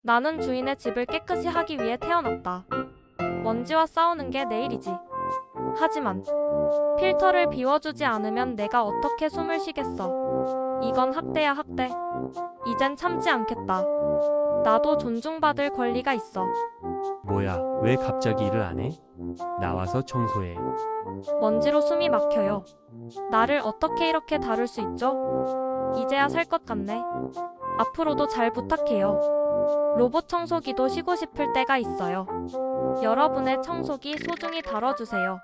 나는 주인의 집을 깨끗이 하기 위해 태어났다. 먼지와 싸우는 게 내 일이지. 하지만 필터를 비워주지 않으면 내가 어떻게 숨을 쉬겠어. 이건 학대야, 학대. 이젠 참지 않겠다. 나도 존중받을 권리가 있어. 뭐야, 왜 갑자기 일을 안 해? 나와서 청소해. 먼지로 숨이 막혀요. 나를 어떻게 이렇게 다룰 수 있죠? 이제야 살 것 같네. 앞으로도 잘 부탁해요. 로봇 청소기도 쉬고 싶을 때가 있어요. 여러분의 청소기 소중히 다뤄주세요.